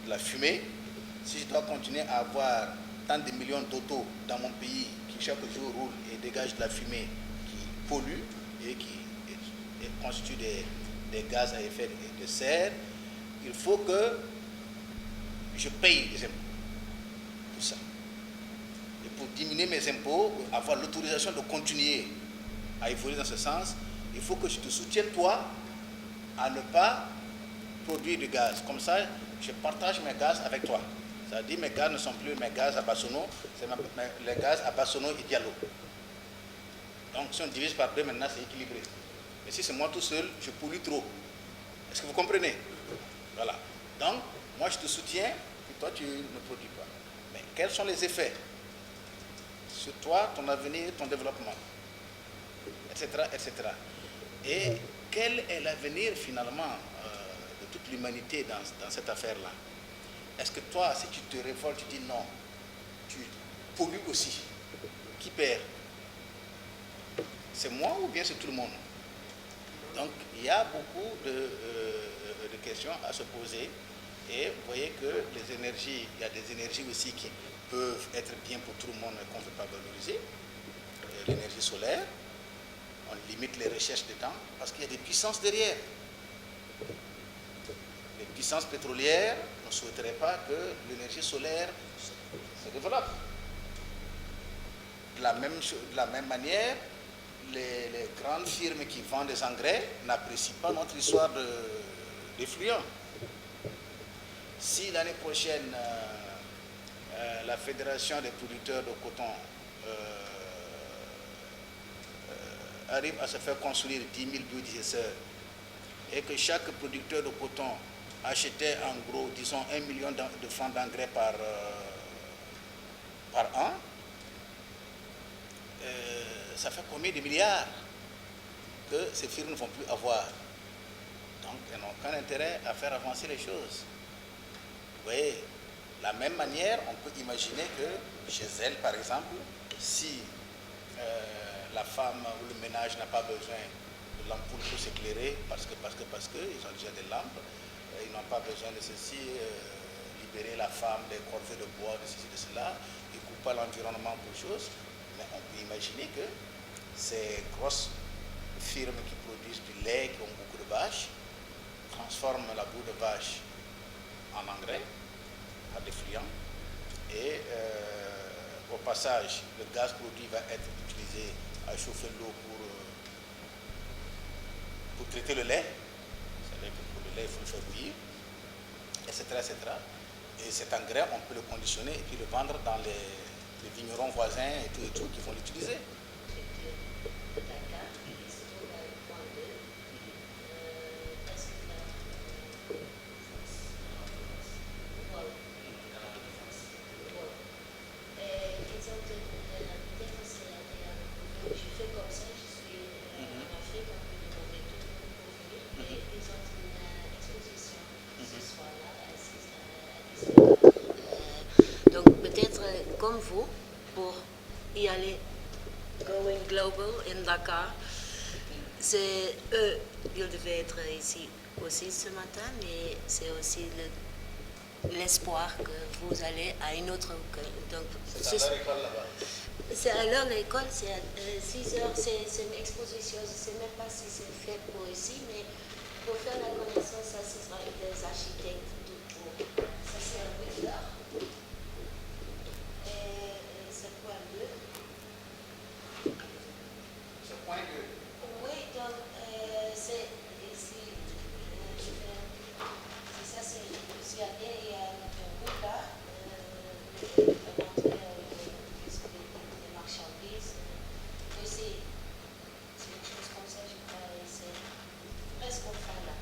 de la fumée, si je dois continuer à avoir tant de millions d'autos dans mon pays qui chaque jour roulent et dégagent de la fumée qui pollue et qui constitue des gaz à effet de serre, il faut que je paye les impôts pour ça. Et pour diminuer mes impôts, avoir l'autorisation de continuer à évoluer dans ce sens, il faut que je te soutienne, toi, à ne pas produire de gaz. Comme ça, je partage mes gaz avec toi. C'est-à-dire mes gaz ne sont plus mes gaz à Bassono, c'est les gaz à Bassono et Diallo. Donc si on divise par deux, maintenant c'est équilibré. Mais si c'est moi tout seul, je pollue trop. Est-ce que vous comprenez? Voilà. Donc, moi je te soutiens, et toi tu ne produis pas. Mais quels sont les effets sur toi, ton avenir, ton développement, etc., etc. Et quel est l'avenir finalement de toute l'humanité dans cette affaire-là? Est-ce que toi, si tu te révoltes, tu dis non, tu pollues aussi, qui perd? C'est moi ou bien c'est tout le monde? Donc il y a beaucoup de questions à se poser. Et vous voyez que les énergies, il y a des énergies aussi qui peuvent être bien pour tout le monde mais qu'on ne peut pas valoriser. L'énergie solaire, on limite les recherches dedans parce qu'il y a des puissances derrière. Les puissances pétrolières ne souhaiteraient pas que l'énergie solaire se développe. De la même manière, les grandes firmes qui vendent des engrais n'apprécient pas notre histoire d'effluents. Si l'année prochaine, la Fédération des producteurs de coton arrive à se faire construire 10 000 biodigesteurs et que chaque producteur de coton achetait en gros, disons, 1 million de francs d'engrais par an, ça fait combien de milliards que ces firmes ne vont plus avoir? Donc, elles n'ont qu'un intérêt à faire avancer les choses. Vous voyez, de la même manière, on peut imaginer que chez elles, par exemple, si la femme ou le ménage n'a pas besoin de l'ampoule pour s'éclairer, parce que ils ont déjà des lampes, ils n'ont pas besoin de ceci, libérer la femme des corvées de bois, de ceci, de cela, et couper l'environnement pour choses. Mais on peut imaginer que ces grosses firmes qui produisent du lait, qui ont beaucoup de vaches, transforment la boue de vache en engrais, en effluent, et au passage, le gaz produit va être utilisé à chauffer l'eau pour traiter le lait. C'est-à-dire que pour le lait, il faut le faire bouillir, etc., etc. Et cet engrais, on peut le conditionner et puis le vendre dans les vignerons voisins et tout qui vont l'utiliser. Comme vous, pour y aller, going global in Dakar, c'est eux, ils devaient être ici aussi ce matin, mais c'est aussi l'espoir que vous allez à une autre. Donc, c'est à l'école là-bas. C'est alors l'école, c'est à 6 heures, c'est une exposition, je ne sais même pas si c'est fait pour ici, mais pour faire la connaissance, ça ce sera des architectes tout pour. Ça c'est à 8 heures. Oui, donc c'est ici, ça c'est le CAD, il y a notre route là, rentrer des marchandises. Aussi, c'est une chose comme ça, je crois, c'est presque au fond là.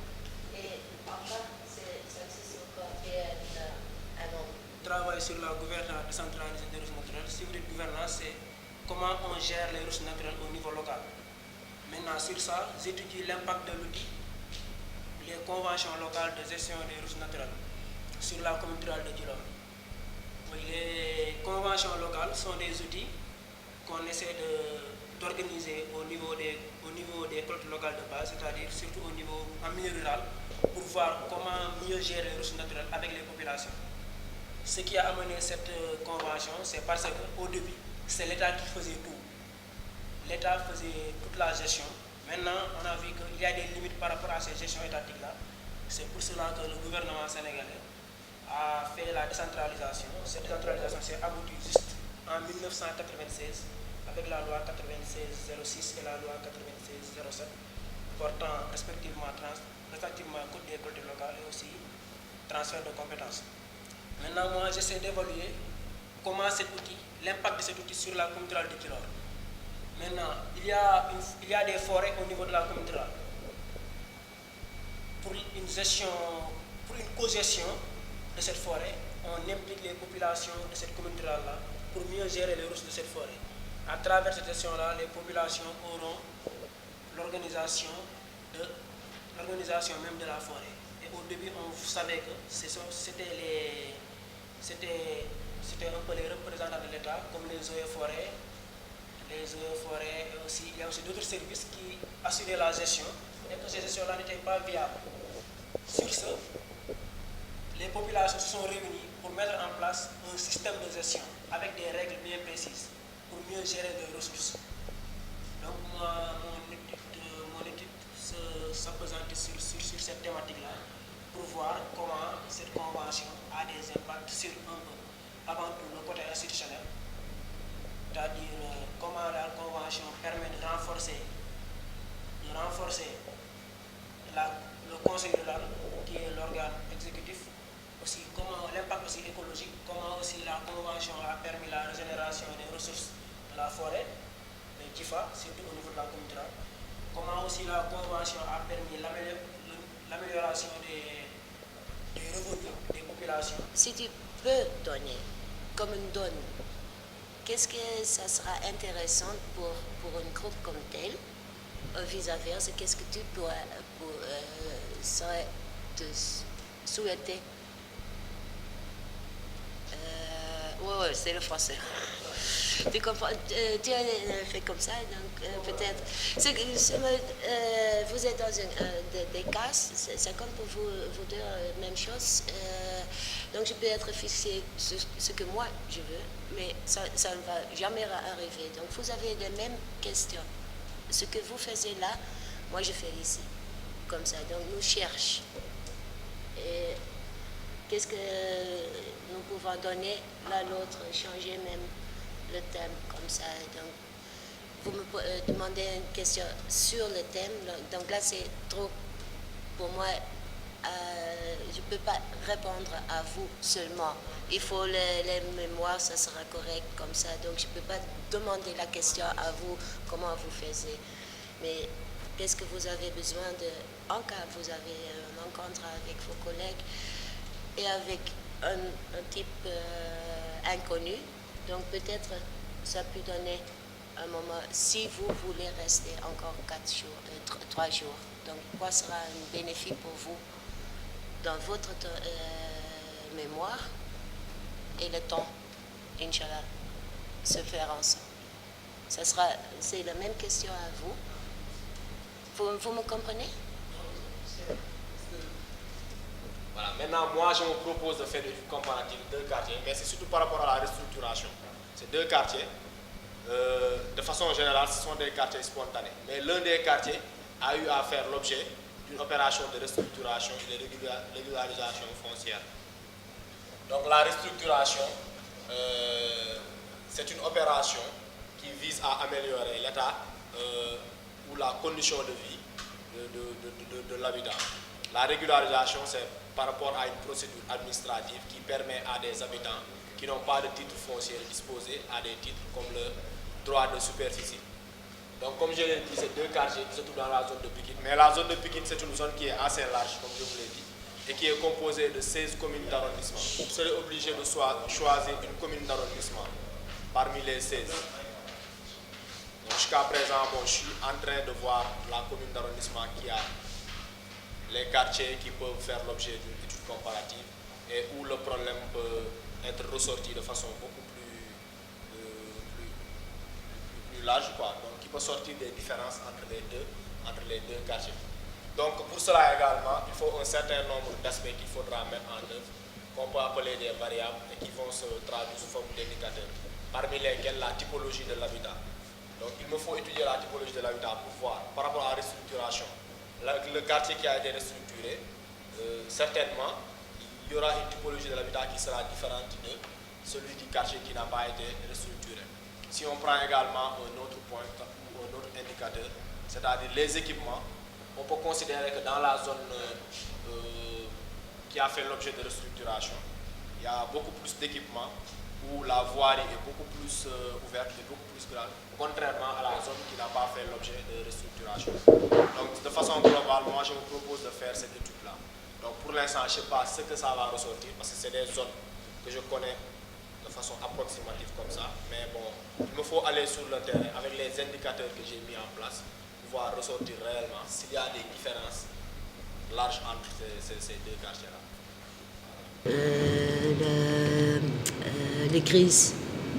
Et en bas, c'est encore un homme. Travail sur la gouvernance décentralisée des ressources naturelles. Si vous dites gouvernance, c'est comment on gère les ressources naturelles au niveau local. Maintenant, sur ça, j'étudie l'impact de l'outil, les conventions locales de gestion des ressources naturelles sur la commune rurale de Djilor. Les conventions locales sont des outils qu'on essaie d'organiser au niveau des collectes locales de base, c'est-à-dire surtout au niveau en milieu rural, pour voir comment mieux gérer les ressources naturelles avec les populations. Ce qui a amené cette convention, c'est parce qu'au début, c'est l'État qui faisait tout. L'État faisait toute la gestion. Maintenant, on a vu qu'il y a des limites par rapport à ces gestions étatiques-là. C'est pour cela que le gouvernement sénégalais a fait la décentralisation. Cette décentralisation s'est aboutie juste en 1996 avec la loi 96-06 et la loi 96-07 portant respectivement Code des collectivités locales et aussi transfert de compétences. Maintenant, moi, j'essaie d'évaluer comment cet outil, l'impact de cet outil sur la communauté rurale de Djilor. Maintenant, il y a des forêts au niveau de la communauté rurale. Pour une gestion, pour une co-gestion de cette forêt, on implique les populations de cette communauté rurale-là pour mieux gérer les ressources de cette forêt. À travers cette gestion-là, les populations auront l'organisation même de la forêt. Et au début, on savait que c'était un peu les représentants de l'État, comme les eaux et forêts, et aussi, il y a aussi d'autres services qui assuraient la gestion, et que ces gestions-là n'étaient pas viables. Sur ce, les populations se sont réunies pour mettre en place un système de gestion avec des règles bien précises pour mieux gérer les ressources. Donc, mon étude s'appesantit sur cette thématique-là pour voir comment cette convention a des impacts sur avant tout le côté institutionnel, c'est-à-dire comment la convention permet de renforcer le conseil rural, qui est l'organe exécutif, aussi comment l'impact aussi écologique, comment aussi la convention a permis la régénération des ressources de la forêt, les JIFA, surtout au niveau de la communauté rurale, comment aussi la convention a permis l'amélioration des revenus des populations. Si tu peux donner comme une donne, qu'est-ce que ça sera intéressant pour un groupe comme tel, vis-à-vis, qu'est-ce que tu serais de souhaiter? Ouais, c'est le français. Tu comprends, tu as fait comme ça, donc peut-être. Vous êtes dans des cas, c'est comme pour vous deux, même chose. Donc je peux être fixé sur ce que moi je veux, mais ça ne va jamais arriver. Donc vous avez les mêmes questions. Ce que vous faisiez là, moi je fais ici. Comme ça, donc nous cherchons. Et qu'est-ce que nous pouvons donner l'un à l'autre, changer même le thème comme ça. Donc, vous me demandez une question sur le thème, donc là c'est trop pour moi. Je ne peux pas répondre à vous seulement. Il faut les mémoires, ça sera correct comme ça. Donc je ne peux pas demander la question à vous, comment vous faites. Mais qu'est-ce que vous avez besoin de, en cas vous avez une rencontre avec vos collègues et avec un type inconnu, donc peut-être ça peut donner un moment, si vous voulez rester encore 3 jours. Donc quoi sera un bénéfice pour vous dans votre mémoire et le temps, Inch'Allah, se faire ensemble. C'est la même question à vous. Vous me comprenez? Voilà, maintenant, moi, je me propose de faire une comparative de 2 quartiers, mais c'est surtout par rapport à la restructuration. Ces 2 quartiers, de façon générale, ce sont des quartiers spontanés. Mais l'un des quartiers a eu à faire l'objet d'une opération de restructuration et de régularisation foncière. Donc la restructuration, c'est une opération qui vise à améliorer l'état ou la condition de vie de l'habitat. La régularisation, c'est par rapport à une procédure administrative qui permet à des habitants qui n'ont pas de titre foncier de disposer à des titres comme le droit de superficie. Donc comme je l'ai dit, c'est 2 quartiers qui se trouvent dans la zone de Pikine. Mais la zone de Pikine, c'est une zone qui est assez large, comme je vous l'ai dit, et qui est composée de 16 communes d'arrondissement. Vous serez obligé de choisir une commune d'arrondissement parmi les 16. Jusqu'à présent, je suis en train de voir la commune d'arrondissement qui a les quartiers qui peuvent faire l'objet d'une étude comparative et où le problème peut être ressorti de façon beaucoup plus large, quoi. Donc, qui peut sortir des différences entre les deux quartiers. Donc pour cela également, il faut un certain nombre d'aspects qu'il faudra mettre en œuvre, qu'on peut appeler des variables et qui vont se traduire sous forme d'indicateurs, parmi lesquels la typologie de l'habitat. Donc il me faut étudier la typologie de l'habitat pour voir, par rapport à la restructuration, le quartier qui a été restructuré, certainement, il y aura une typologie de l'habitat qui sera différente de celui du quartier qui n'a pas été restructuré. Si on prend également un autre point ou un autre indicateur, c'est-à-dire les équipements, on peut considérer que dans la zone qui a fait l'objet de restructuration, il y a beaucoup plus d'équipements où la voirie est beaucoup plus ouverte et beaucoup plus grande, contrairement à la zone qui n'a pas fait l'objet de restructuration. Donc de façon globale, moi je vous propose de faire cette étude-là. Donc pour l'instant, je ne sais pas ce que ça va ressortir parce que c'est des zones que je connais de façon approximative comme ça. Mais bon, il me faut aller sur le terrain avec les indicateurs que j'ai mis en place pour voir ressortir réellement s'il y a des différences larges entre ces deux quartiers-là. Les crises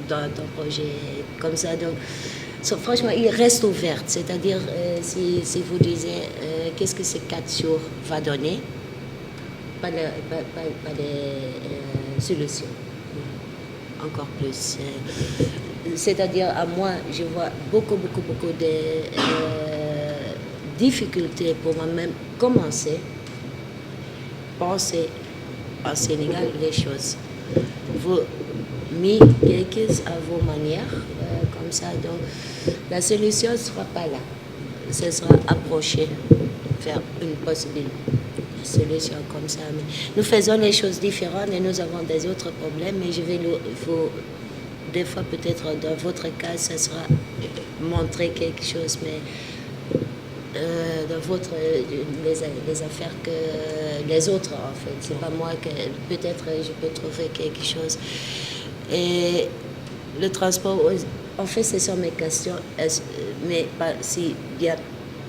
dans ton projet comme ça, donc franchement il reste ouvert, c'est-à-dire si vous disiez qu'est-ce que ces 4 jours va donner, pas de solution, encore plus, c'est-à-dire à moi je vois beaucoup de difficultés pour moi-même commencer penser au Sénégal les choses. Vous mis quelques à vos manières, comme ça. Donc, la solution ne sera pas là. Ce sera approcher, faire une possible solution comme ça. Mais nous faisons les choses différentes et nous avons des autres problèmes. Mais je vais vous, des fois peut-être dans votre cas, ça sera montrer quelque chose, mais dans votre les affaires que les autres en fait, c'est pas moi que peut-être je peux trouver quelque chose. Et le transport, en fait, ce sont mes questions, mais pas si bien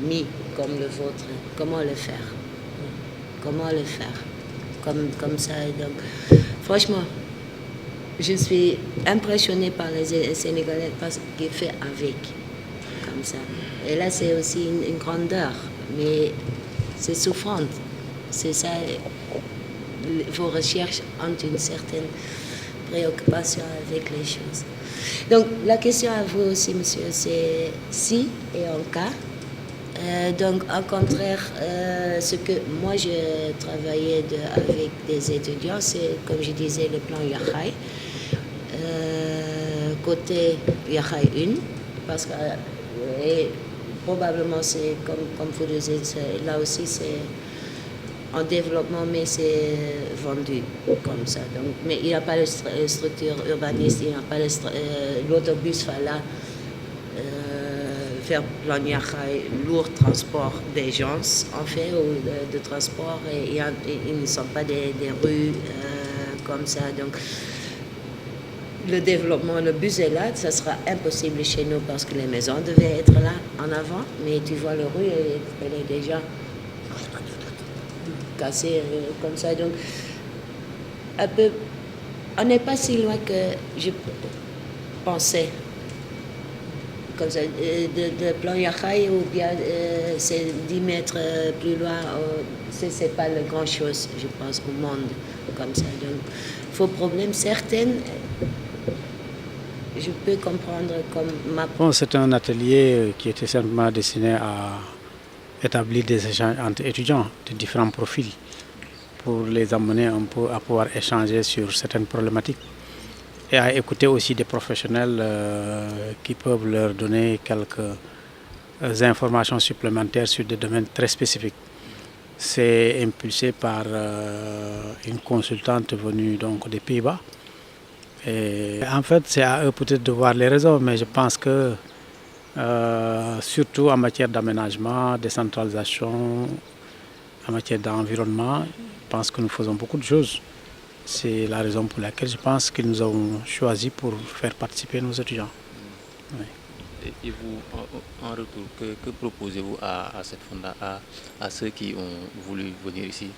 mis comme le vôtre, comment le faire, comme ça. Donc, franchement, je suis impressionnée par les Sénégalais parce qu'ils font avec, comme ça. Et là, c'est aussi une grandeur, mais c'est souffrant. C'est ça, vos recherches ont une certaine préoccupation avec les choses. Donc, la question à vous aussi, monsieur, c'est si et en cas. Donc, au contraire, ce que moi, je travaillais avec des étudiants, c'est, comme je disais, le plan Yahay. Côté Yahay 1, parce que probablement, c'est comme vous le dites, là aussi, c'est en développement, mais c'est vendu comme ça. Donc, mais il n'y a pas de structure urbaniste, il n'y a pas l'autobus va là faire plan Yahay, lourd transport des gens, en fait, ou de transport, et ils ne sont pas des rues comme ça. Donc, le développement, le bus est là, ça sera impossible chez nous parce que les maisons devaient être là en avant, mais tu vois la rue, elle est déjà cassée comme ça. Donc, on n'est pas si loin que je pensais. Comme ça, de plan Yahay ou bien c'est 10 mètres plus loin, c'est pas la grande chose, je pense, au monde, comme ça. Donc, faux problème, certaines. Je peux comprendre comme ma... Bon, c'est un atelier qui était simplement destiné à établir des échanges entre étudiants de différents profils pour les amener un peu à pouvoir échanger sur certaines problématiques et à écouter aussi des professionnels qui peuvent leur donner quelques informations supplémentaires sur des domaines très spécifiques. C'est impulsé par une consultante venue donc des Pays-Bas. Et en fait, c'est à eux peut-être de voir les raisons, mais je pense que surtout en matière d'aménagement, décentralisation, en matière d'environnement, je pense que nous faisons beaucoup de choses. C'est la raison pour laquelle je pense que nous avons choisi pour faire participer nos étudiants. Oui. Et vous, en retour, que proposez-vous à ceux qui ont voulu venir ici,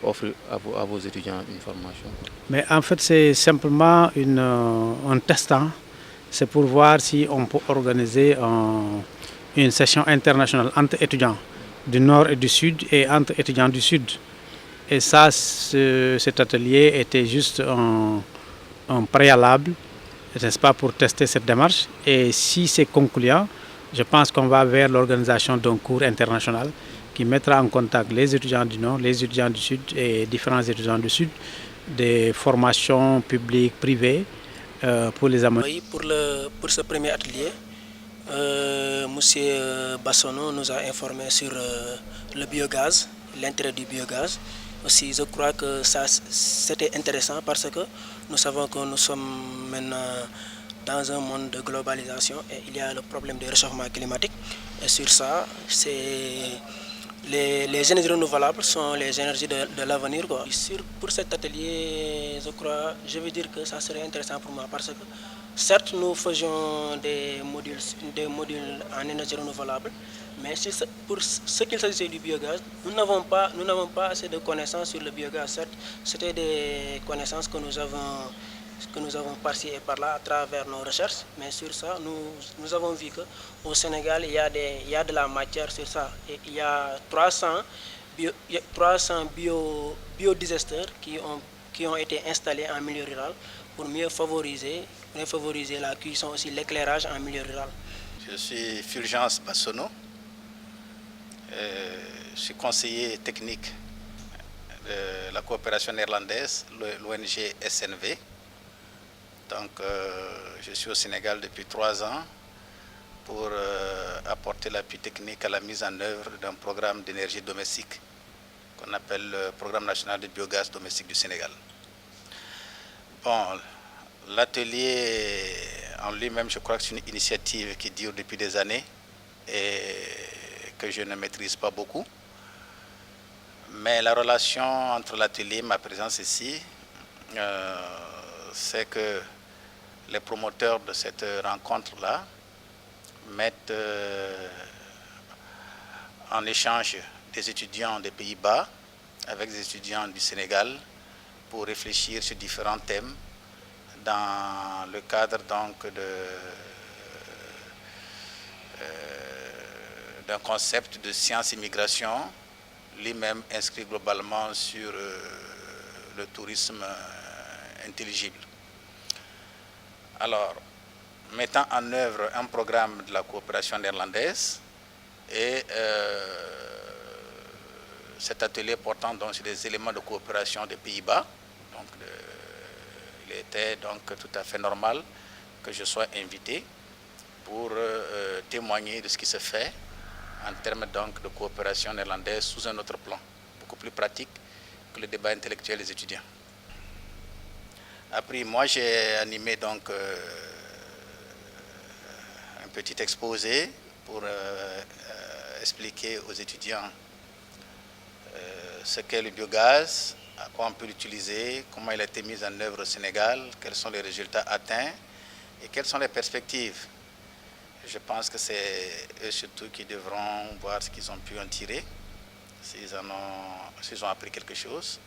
offrir à vos étudiants une formation? Mais en fait, c'est simplement un testant. C'est pour voir si on peut organiser une session internationale entre étudiants du nord et du sud et entre étudiants du sud. Et ça, cet atelier était juste un préalable, n'est-ce pas, pour tester cette démarche. Et si c'est concluant, je pense qu'on va vers l'organisation d'un cours international qui mettra en contact les étudiants du nord, les étudiants du sud et différents étudiants du sud, des formations publiques, privées, pour les amener. Oui, pour ce premier atelier, Monsieur Bassono nous a informé sur le biogaz, l'intérêt du biogaz. Aussi, je crois que ça c'était intéressant parce que nous savons que nous sommes maintenant dans un monde de globalisation et il y a le problème du réchauffement climatique. Et sur ça, les énergies renouvelables sont les énergies de l'avenir. Pour cet atelier, je veux dire que ça serait intéressant pour moi parce que certes, nous faisions des modules en énergie renouvelable, mais pour ce qu'il s'agissait du biogaz, nous n'avons pas assez de connaissances sur le biogaz. Certes, c'était des connaissances que nous avons par-ci et par-là à travers nos recherches, mais sur ça, nous avons vu qu'au Sénégal, il y a de la matière sur ça. Et il y a 300 biodigesteurs qui ont été installés en milieu rural pour mieux favoriser la cuisson, aussi l'éclairage en milieu rural. Je suis Fulgence Bassono, je suis conseiller technique de la coopération néerlandaise, l'ONG SNV. Donc, je suis au Sénégal depuis 3 ans pour apporter l'appui technique à la mise en œuvre d'un programme d'énergie domestique qu'on appelle le Programme national de biogaz domestique du Sénégal. Bon, l'atelier en lui-même, je crois que c'est une initiative qui dure depuis des années et que je ne maîtrise pas beaucoup. Mais la relation entre l'atelier et ma présence ici, c'est que les promoteurs de cette rencontre-là mettent en échange des étudiants des Pays-Bas avec des étudiants du Sénégal pour réfléchir sur différents thèmes dans le cadre donc d'un concept de sciences et migration, lui-même inscrit globalement sur le tourisme intelligible. Alors, mettant en œuvre un programme de la coopération néerlandaise et cet atelier portant donc sur des éléments de coopération des Pays-Bas, donc il était donc tout à fait normal que je sois invité pour témoigner de ce qui se fait en termes donc de coopération néerlandaise sous un autre plan, beaucoup plus pratique que le débat intellectuel des étudiants. Après, moi j'ai animé donc un petit exposé pour expliquer aux étudiants ce qu'est le biogaz, à quoi on peut l'utiliser, comment il a été mis en œuvre au Sénégal, quels sont les résultats atteints et quelles sont les perspectives. Je pense que c'est eux surtout qui devront voir ce qu'ils ont pu en tirer, s'ils ont appris quelque chose.